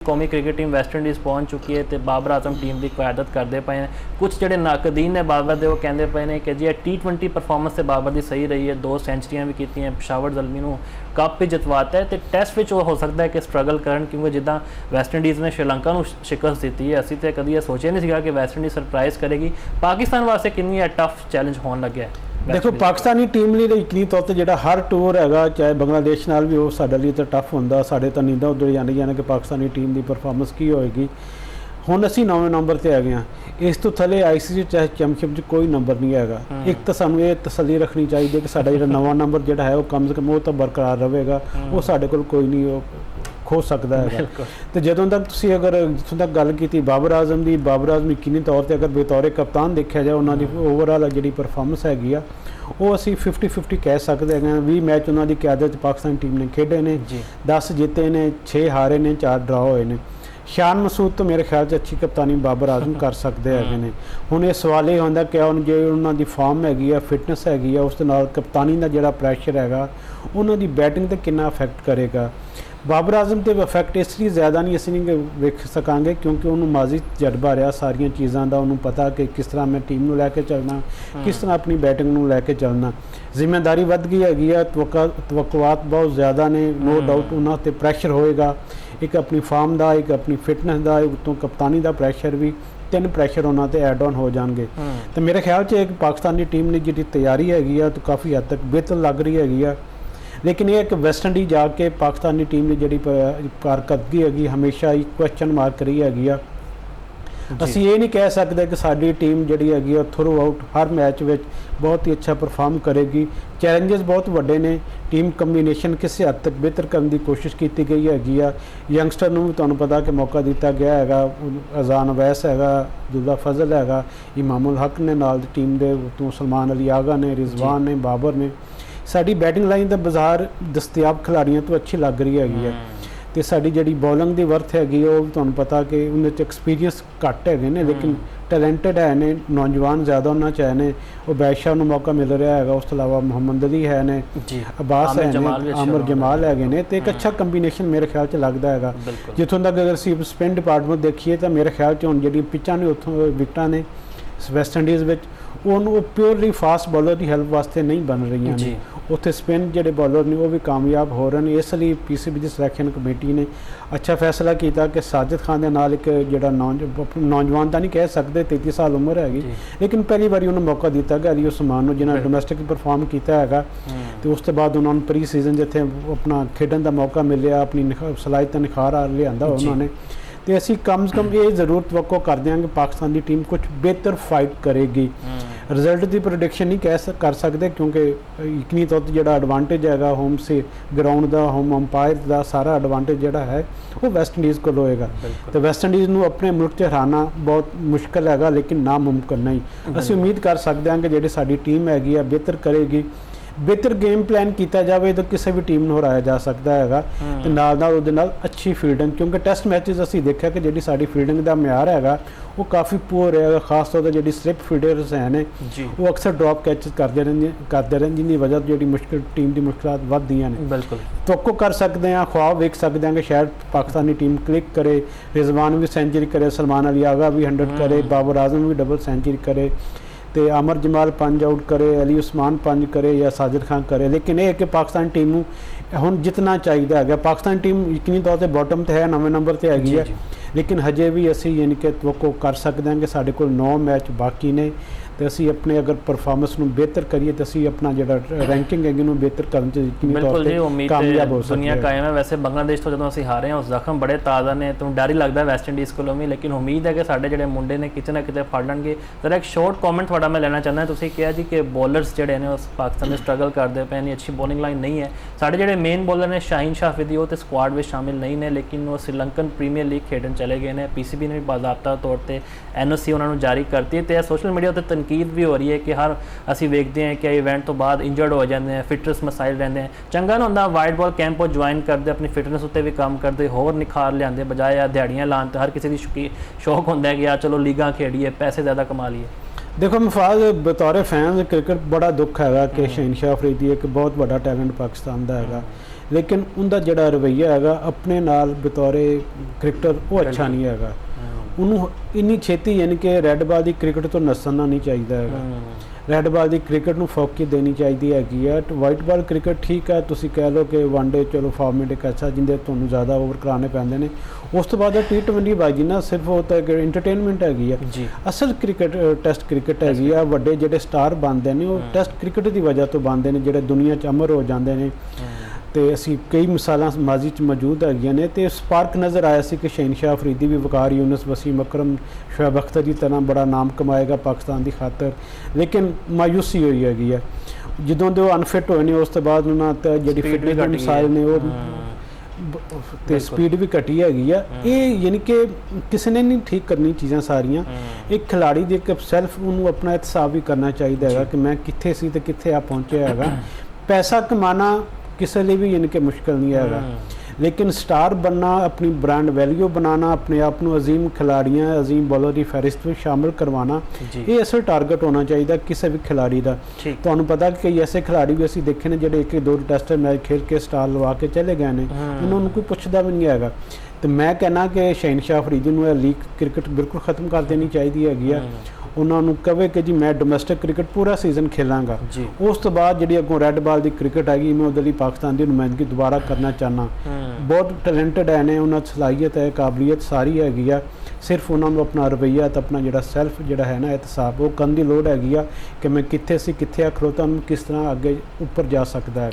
कौमी cricket team west Indies पहुँच चुकी है तो बाबर आजम टीम की क्यादत करते पे हैं। कुछ जोड़े नाकदीन ने बाबर के वो कहते पे हैं कि जी T20 परफॉर्मेंस से बाबर की सही रही है, 2 सेंचुरियां भी की हैं, पेशावर ज़ल्मी नूं कप भी जितवाता है। तो टैसट में हो सकता है कि स्ट्रगल करन, क्योंकि जिदा वैस्ट इंडीज़ ने श्रीलंका को शिकस्त दी है, असी तो कभी ये सोचा नहीं था कि वैस्ट इंडीज़ सरप्राइज़ करेगी। पाकिस्तान वास्ते कितनी टफ चैलेंज होने लगे है। देखो पाकिस्तानी टीम लिए यकीनी तौर पर जो हर टूर है चाहे बांग्लादेश नाल भी वो साडे लिए तो टफ होंगे, साडे तो नींदा उधर जानिया ने कि पाकिस्तानी टीम की परफॉर्मेंस की होएगी। हुण असी 9वें नंबर पर है गए, इस तो थले ICC चाहे चैंपीयनशिप कोई नंबर नहीं है। एक तो सानू ये तसल्ली रखनी चाहिए कि साडा जो 9वां नंबर जो है वो कम से कम वो तो बरकरार रहेगा, वो साडे कोल कोई नहीं खो सकता है। तो जदों तक तुसीं अगर जिथों तक गल की बाबर आजम की, बाबर आजम यकीनी तौर पर अगर बतौर कप्तान देखा जाए उन्होंने ओवरऑल जी परफॉर्मेंस हैगी आ वो असी 50-50 कह सकते हैं। 20 मैच उन्होंने क्यादत पाकिस्तान टीम ने खेडे ने, 10 जीते ने, 6 हारे ने, 4 ड्रा होए ने। शान मसूद तो मेरे ख्याल से अच्छी कप्तानी बाबर आजम कर सकते हैं। हुण ये सवाल ये होंदा कि जो उन्होंने फॉर्म हैगी, फिटनेस हैगी, उस दे नाल कप्तानी का जोड़ा प्रैशर है उन्होंने बैटिंग ते कितना अफेक्ट करेगा। बाबर आजम तो अफेक्ट इसलिए ज़्यादा नहीं असीं नहीं वेख सकांगे क्योंकि उन्होंने माजी तजर्बा रहा सारिया चीज़ों का, उन्होंने पता कि किस तरह मैं टीम को लैके चलना, किस तरह अपनी बैटिंग को लैके चलना। जिम्मेदारी वध गई हैगी है, तवक्कुआत बहुत ज़्यादा ने, नो डाउट उन्होंने ते प्रैशर होएगा, एक अपनी फॉर्म का, एक अपनी फिटनेस का, उत्तों कप्तानी का प्रैशर भी, 3 प्रैशर उन्होंने ऐड ऑन हो जाएंगे। तो मेरे ख्याल से एक पाकिस्तानी टीम ने जी तैयारी हैगी है तो काफ़ी हद तक बेहतर लग रही हैगी है। लेकिन ये कि वैस्ट इंडीज जाके पाकिस्तानी टीम की जी कारकर्दगी हैगी हमेशा ही क्वेश्चन मार्क रही हैगी आ। असी ये नहीं कह सकते कि साडी टीम जी हैगी थ्रू आउट हर मैच में बहुत ही अच्छा परफॉर्म करेगी। चैलेंजेस बहुत वड्डे ने, टीम कंबीनेशन किसी हद तक बेहतर करने की कोशिश की गई हैगी आ। यंगस्टर नूं भी तुहानूं पता कि मौका दिता गया हैगा, अजान अवैस हैगा, अब्दुल्ला फजल हैगा, इमामुल हक ने नाल टीम दे उत्तों सलमान अली आगा ने, रिजवान ने, बाबर ने। साडी बैटिंग लाइन तो बाजार दस्तियाब खिलाड़ियों तो अच्छी लग रही हैगी है। तो साडी जी बॉलिंग की वर्थ हैगी वो तुहानूं पता कि उन्हें एक्सपीरियंस घट है ने, लेकिन टैलेंटेड है ने, नौजवान ज़्यादा उन्होंने चाहे ने। उबैद शाह नूं मौका मिल रहा है, उस तो अलावा मोहम्मद अली है ने, अब्बास है ने, आमिर जमाल है ने। तो एक अच्छा कंबीनेशन मेरे ख्याल से लगता है। जितों तक अगर असीं स्पिन डिपार्टमेंट देखिए तो मेरे ख्याल से हुण जी पिचां ने उत्थों विकटां ने वैस्ट इंडीज़ में वो प्योरली फास्ट बॉलर की हेल्प वास्ते नहीं बन रही हैं। उत्थे स्पिन जोड़े बॉलर ने वो भी कामयाब हो रहे हैं। इसलिए PCB की सिलेक्शन कमेटी ने अच्छा फैसला किया कि साजिद खान के नाल एक जोड़ा नौजवान तो नहीं कह सकते, 33 साल उम्र हैगी, लेकिन पहली बार उन्होंने मौका दिता कि अली उस्मान जिन्हें डोमैसटिक परफॉर्म किया है। तो उस तो बाद उन्होंने प्री सीजन जिथे अपना खेडन का मौका मिले, अपनी सलाहियत निखार लिया उन्होंने। तो असी कम से कम ये जरूर तवक्को करते हैं कि पाकिस्तान की टीम कुछ बेहतर फाइट करेगी। रिजल्ट की प्रोडिक्शन नहीं कर सकते क्योंकि यकीनी तौर पर जो एडवांटेज है होम से ग्राउंड का, होम अंपायर का सारा एडवांटेज जोड़ा है वो वैस्ट इंडीज़ को होएगा। तो वैस्ट इंडीज़ को अपने मुल्क से हराना बहुत मुश्किल है, लेकिन नामुमकिन नहीं। असी उम्मीद कर सकते हैं कि जी साडी टीम हैगी है बेहतर करेगी। बेहतर गेम प्लान किया जाए तो किसी भी टीम को हराया जा सकता है। तो नाल अच्छी फील्डिंग, क्योंकि टैसट मैचेस असी देखा कि जी साडी फील्डिंग का म्यार है वो काफ़ी पुअर है। खास तौर पर जी स्लिप फील्डर्स हैं वो अक्सर ड्रॉप कैचेस करते रहते जिनकी वजह तो जी मुश्किल टीम की मुश्किल वधदियां ने। बिल्कुल तवक्को कर सकते हैं, ख्वाब वेख सकते हैं कि शायद पाकिस्तानी टीम क्लिक करे, रिजवान भी सेंचुरी करे, सलमान अली आगा भी 100 करे, बाबर आजम भी डबल सेंचुरी करे, तो आमिर जमाल 5 आउट करे, अली उस्मान 5 करे या साजिद खान करे। लेकिन यह कि पाकिस्तान टीम हुण जितना चाहिए है। पाकिस्तान टीम यकीनी तौर पर बॉटम तो है, 9वें नंबर पर हैगी है, लेकिन हजे भी असी यानी कि तवक्को कर सकते हैं कि साढ़े कोल 9 मैच बाकी ने। तो असी अपने अगर परफॉर्मेंस में बेहतर करिए तो असी अपना जो रैंकिंग है बेहतर करने कामयाब हो सकते दुनिया कायम है। वैसे बांग्लादेश तो जो असी हारे हैं उस जख्म बड़े ताज़ा ने, तो डर ही लगता है वैस्ट इंडीज़ को भी, लेकिन उम्मीद है कि साढ़े जोड़े मुंडे ने किते ना किते फड़ लेंगे। जरा एक शॉर्ट कॉमेंट थोड़ा मैं लेना चाहता, तुसीं कहा जी कि बॉलर्स जोड़े ने उस पाकिस्तान में स्ट्रगल करते पे, यानी अच्छी बॉलिंग लाइन नहीं है। साढ़े जोड़े मेन बॉलर ने शाहीन शाह अफरीदी वो तो स्क्वाड में शामिल नहीं ने, लेकिन वो श्रीलंकन प्रीमियर लीग खेडन चले गए हैं। PCB ने भी बाज़ाब्ता तौर पर NOC उन्होंने जारी करती है। तो सोशल मीडिया पर तनकीद भी हो रही है कि हर असी देखते हैं कि इवेंट तो बाद इंजर्ड हो जाते हैं, फिटनेस मसाइल रहते हैं। चंगा ना होंदा वाइट बॉल कैंप ज्वाइन करते, अपनी फिटनेस उत्ते भी काम करते, होर निखार लियाते, बजाय दिहाड़ियां लान। तो हर किसी की शौक होंदा है कि यार चलो लीगा खेड़िए, पैसे ज़्यादा कमा लिए। देखो मुफाज बतौर फैन क्रिकेट बड़ा दुख है कि शाहीन शाह अफरीदी एक बहुत बड़ा टैलेंट पाकिस्तान का है, ਲੇਕਿਨ ਉਹਦਾ ਜਿਹੜਾ ਰਵੱਈਆ ਹੈਗਾ ਆਪਣੇ ਨਾਲ ਬਤੌਰੇ ਕ੍ਰਿਕਟਰ ਉਹ ਅੱਛਾ ਨਹੀਂ ਹੈਗਾ। ਉਹਨੂੰ ਇੰਨੀ ਛੇਤੀ ਯਾਨੀ ਕਿ ਰੈੱਡ ਬਾਲ ਦੀ ਕ੍ਰਿਕਟ ਤੋਂ ਨੱਸਣਾ ਨਹੀਂ ਚਾਹੀਦਾ ਹੈਗਾ। ਰੈੱਡ ਬਾਲ ਦੀ ਕ੍ਰਿਕਟ ਨੂੰ ਫੋਕੀ ਦੇਣੀ ਚਾਹੀਦੀ ਹੈਗੀ ਆ। ਵਾਈਟ ਬਾਲ ਕ੍ਰਿਕਟ ਠੀਕ ਹੈ, ਤੁਸੀਂ ਕਹਿ ਲਓ ਕਿ ਵਨਡੇ ਚਲੋ ਫਾਰਮੈਟ ਇੱਕ ਅੱਛਾ ਜਿੰਦੇ ਤੁਹਾਨੂੰ ਜ਼ਿਆਦਾ ਓਵਰ ਕਰਾਉਣੇ ਪੈਂਦੇ ਨੇ। ਉਸ ਤੋਂ ਬਾਅਦ T20 ਬਾਜੀ ਨਾ ਸਿਰਫ ਉਹ ਤਾਂ ਇੰਟਰਟੇਨਮੈਂਟ ਹੈਗੀ ਆ। ਅਸਲ ਕ੍ਰਿਕਟ ਟੈਸਟ ਕ੍ਰਿਕਟ ਹੈਗੀ ਆ। ਵੱਡੇ ਜਿਹੜੇ ਸਟਾਰ ਬਣਦੇ ਨੇ ਉਹ ਟੈਸਟ ਕ੍ਰਿਕਟ ਦੀ ਵਜ੍ਹਾ ਤੋਂ ਬਣਦੇ ਨੇ, ਜਿਹੜੇ ਦੁਨੀਆ 'ਚ ਅਮਰ ਹੋ ਜਾਂਦੇ ਨੇ। ਤੇ ਅਸੀਂ ਕਈ ਮਿਸਾਲਾਂ ਮਾਜ਼ੀ 'ਚ ਮੌਜੂਦ ਹੈਗੀਆਂ ਨੇ। ਤੇ ਸਪਾਰਕ ਨਜ਼ਰ ਆਇਆ ਸੀ ਕਿ ਸ਼ਹਿਨਸ਼ਾਹ ਅਫਰੀਦੀ ਵੀ ਵਕਾਰ ਯੂਨਸ, ਵਸੀਮ ਅਕਰਮ, ਸ਼ੁਐਬ ਅਖਤਰ ਦੀ ਤਰ੍ਹਾਂ ਬੜਾ ਨਾਮ ਕਮਾਏਗਾ ਪਾਕਿਸਤਾਨ ਦੀ ਖਾਤਰ, ਲੇਕਿਨ ਮਾਯੂਸੀ ਹੋਈ ਹੈਗੀ ਆ। ਜਦੋਂ ਦੇ ਉਹ ਅਨਫਿਟ ਹੋਏ ਨੇ ਉਸ ਤੋਂ ਬਾਅਦ ਉਹਨਾਂ ਤੇ ਜਿਹੜੀ ਫਿਟਨੈਸ ਦੇ ਮਿਸਾਲ ਨੇ ਉਹ ਤੇ ਸਪੀਡ ਵੀ ਘਟੀ ਹੈਗੀ ਆ। ਇਹ ਯਾਨੀ ਕਿ ਕਿਸੇ ਨੇ ਨਹੀਂ ਠੀਕ ਕਰਨੀ ਚੀਜ਼ਾਂ ਸਾਰੀਆਂ। ਇੱਕ ਖਿਲਾੜੀ ਦੀ ਇੱਕ ਸੈਲਫ ਉਹਨੂੰ ਆਪਣਾ ਇਤਸਾਬ ਵੀ ਕਰਨਾ ਚਾਹੀਦਾ ਹੈਗਾ ਕਿ ਮੈਂ ਕਿੱਥੇ ਸੀ ਤੇ ਕਿੱਥੇ ਆ ਪਹੁੰਚਿਆ ਹੈਗਾ। ਪੈਸਾ ਕਮਾਉਣਾ ਕਿਸੇ ਲਈ ਵੀ ਯਾਨੀ ਕਿ ਮੁਸ਼ਕਿਲ ਨਹੀਂ ਹੈਗਾ, ਲੇਕਿਨ ਸਟਾਰ ਬਣਨਾ, ਆਪਣੀ ਬ੍ਰਾਂਡ ਵੈਲਿਊ ਬਣਾਉਣਾ, ਆਪਣੇ ਆਪ ਨੂੰ ਅਜ਼ੀਮ ਖਿਲਾੜੀਆਂ, ਅਜ਼ੀਮ ਬੋਲਰ ਦੀ ਫਹਿਰਿਸਤ ਵਿੱਚ ਸ਼ਾਮਿਲ ਕਰਵਾਉਣਾ, ਇਹ ਅਸਲ ਟਾਰਗੇਟ ਹੋਣਾ ਚਾਹੀਦਾ ਕਿਸੇ ਵੀ ਖਿਲਾੜੀ ਦਾ। ਤੁਹਾਨੂੰ ਪਤਾ ਕਿ ਕਈ ਐਸੇ ਖਿਲਾੜੀ ਵੀ ਅਸੀਂ ਦੇਖੇ ਨੇ ਜਿਹੜੇ 1-2 ਟੈਸਟ ਮੈਚ ਖੇਡ ਕੇ ਸਟਾਰ ਲਵਾ ਕੇ ਚਲੇ ਗਏ ਨੇ, ਉਹਨਾਂ ਨੂੰ ਕੋਈ ਪੁੱਛਦਾ ਵੀ ਨਹੀਂ ਹੈਗਾ। ਤੇ ਮੈਂ ਕਹਿਣਾ ਕਿ ਸ਼ਹਿਨਸ਼ਾਹ ਅਫਰੀਦੀ ਨੂੰ ਇਹ ਲੀਗ ਕ੍ਰਿਕਟ ਬਿਲਕੁਲ ਖਤਮ ਕਰ ਦੇਣੀ ਚਾਹੀਦੀ ਹੈਗੀ ਆ। ਉਹਨਾਂ ਨੂੰ ਕਵੇ ਕਿ ਜੀ ਮੈਂ ਡੋਮੈਸਟਿਕ ਕ੍ਰਿਕਟ ਪੂਰਾ ਸੀਜ਼ਨ ਖੇਲਾਂਗਾ, ਉਸ ਤੋਂ ਬਾਅਦ ਜਿਹੜੀ ਅੱਗੋਂ ਰੈੱਡ ਬਾਲ ਦੀ ਕ੍ਰਿਕਟ ਹੈਗੀ ਮੈਂ ਉਹਦੇ ਲਈ ਪਾਕਿਸਤਾਨ ਦੀ ਨੁਮਾਇੰਦਗੀ ਦੁਬਾਰਾ ਕਰਨਾ ਚਾਹੁੰਦਾ। ਬਹੁਤ ਟੈਲੈਂਟਡ ਹੈ ਨੇ, ਉਹਨਾਂ 'ਚ ਸਲਾਹੀਅਤ ਹੈ, ਕਾਬਲੀਅਤ ਸਾਰੀ ਹੈਗੀ ਆ। ਸਿਰਫ ਉਹਨਾਂ ਨੂੰ ਆਪਣਾ ਰਵੱਈਆ ਤੇ ਆਪਣਾ ਜਿਹੜਾ ਸੈਲਫ ਜਿਹੜਾ ਹੈ ਨਾ ਇਤਸਾਬ ਉਹ ਕਰਨ ਦੀ ਲੋੜ ਹੈਗੀ ਆ ਕਿ ਮੈਂ ਕਿੱਥੇ ਸੀ, ਕਿੱਥੇ ਆ ਖਲੋਤਾ, ਨੂੰ ਕਿਸ ਤਰ੍ਹਾਂ ਅੱਗੇ ਉੱਪਰ ਜਾ ਸਕਦਾ ਹੈ।